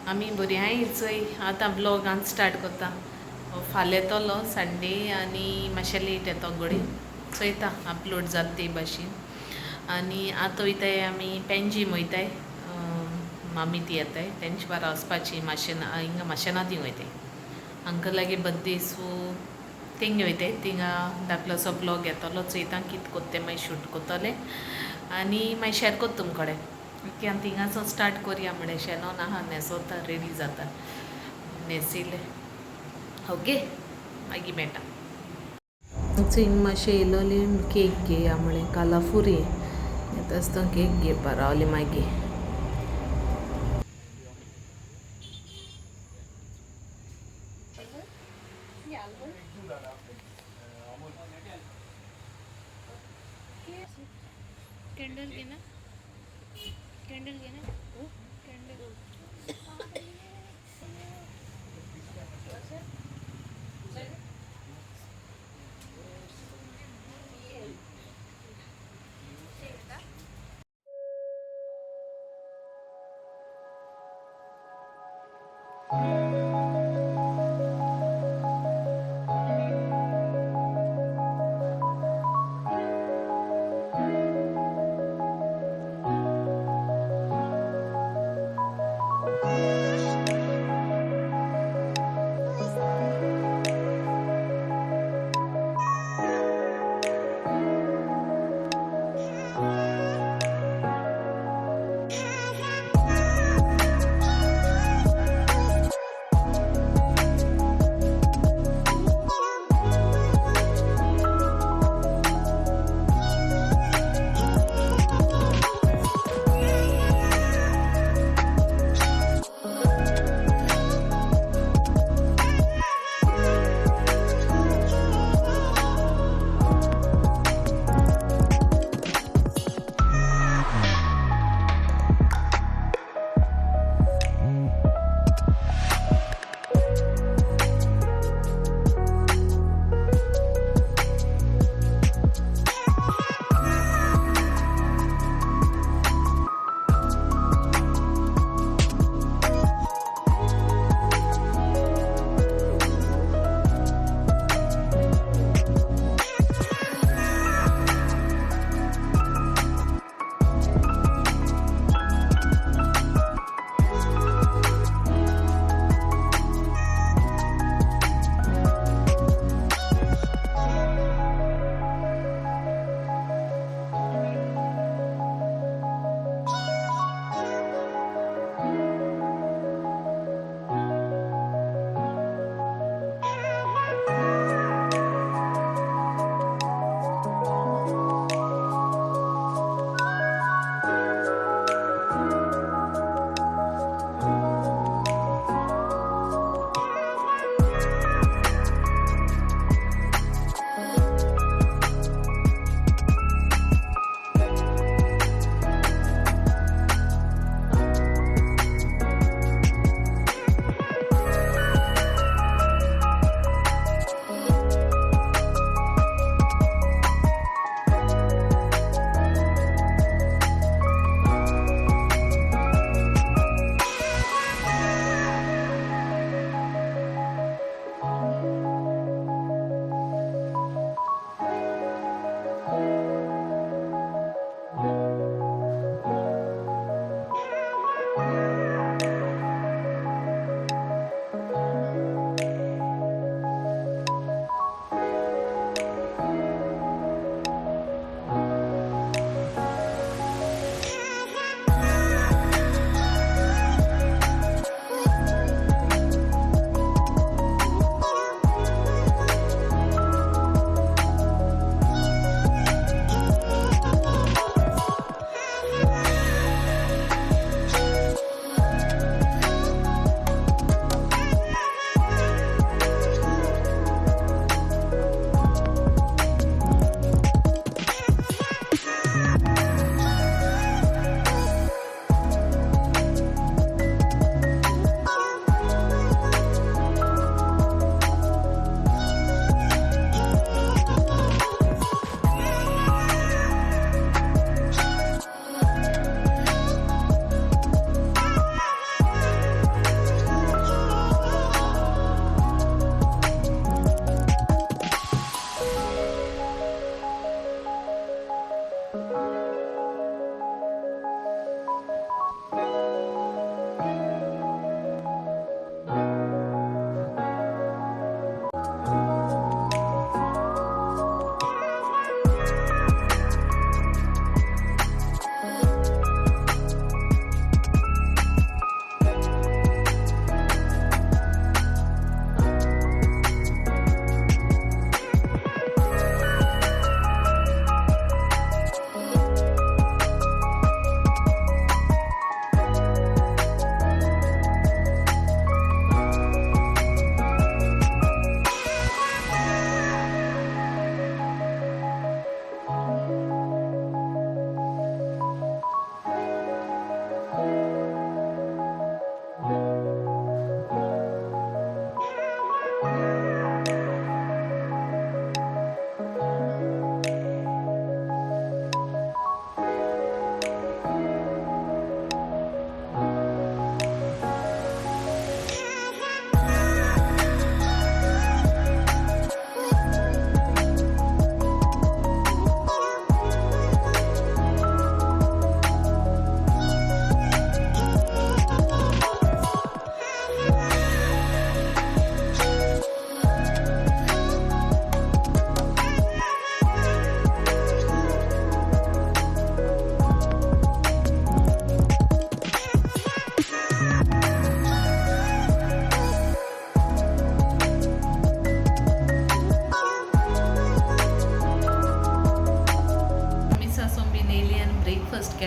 आमी बरी हाय चोय आतां ब्लॉगान स्टार्ट करता फाल्यां येतलो संडे आनी मातशें लेट येतो घडये चोयता अपलोड जाता ते भाशेन आनी आतां वयताय आमी पेन्जीम वयताय मामी ती येताय तेंचे बारा वचपाची माशेन हिंगा माशेना थिंग वयताय हांकां लागीं बड्डे सो थिंग वयताय थिंगा धाकलोसो ब्लॉग येतलो चोयता कितें कोत्ता तें मागीर शूट कोत्तोलें आनी मागीर शॅर कोत्ता तुमचे कडेन ओके आनी थिंगासो स्टार्ट कोरया म्हळ्यार शेणोन आहा न्हेसोता रेडी जाता न्हेसिले ओके मागीर मेळटा थिंग मातशें येयलोली केक घेया म्हळें कालाफुरी येता आसतना केक घेवपा रावली मागीर कैंडल घे ना कैंडल घे ना कैंडल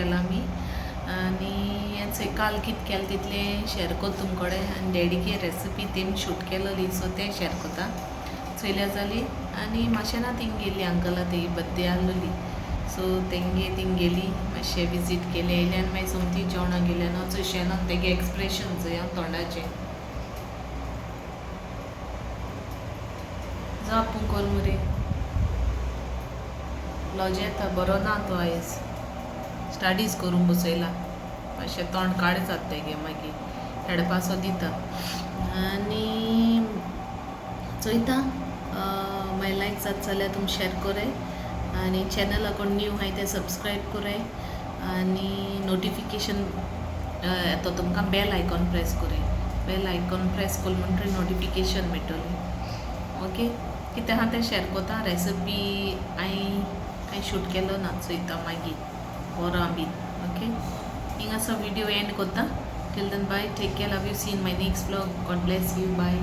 केला मी आनी हेच काल कितें केलें तितलें शेअर कोत्ता तुम कडेन आनी डॅडीगे रेसिपी तेमी शूट केलोली सो तें शेअर कोत्ता चोयल्या जाली आनी मातशें ना थिंग गेली अंकला ती बड्डे आसलोली सो तेंगे थिंग गेली मातशें विजीट केलें येयलें आनी मागीर सोमती जेवणां गेलें न्हू चोयशें न्हू तेगे एक्सप्रेशन चोय तोंडाचें जो आपूं कोर मुरे लॉज येता बरो ना तो आयज स्टडीज करूंक बसयला मातशें तोंड काड जाता तेगे मागीर हेडपासो दिता आनी चोयता मागीर लायक जाता जाल्यार तुमी शेअर कोराय आनी चॅनला कोण न्यू आहाय ते सबस्क्रायब कोराय आनी नोटिफिकेशन येता तुमकां बेल आयकॉन प्रेस कोराय बेल आयकॉन प्रेस कोल म्हणटरी नोटिफिकेशन मेळटली ओके कितें आहा तें शेअर कोता रेसिपी हांवें कांय शूट केलो ना चोयता मागीर वरां बीन ओके हिंगासो व्हिडिओ एंड कोत्ता till then bye take care love you see in my next vlog God bless you bye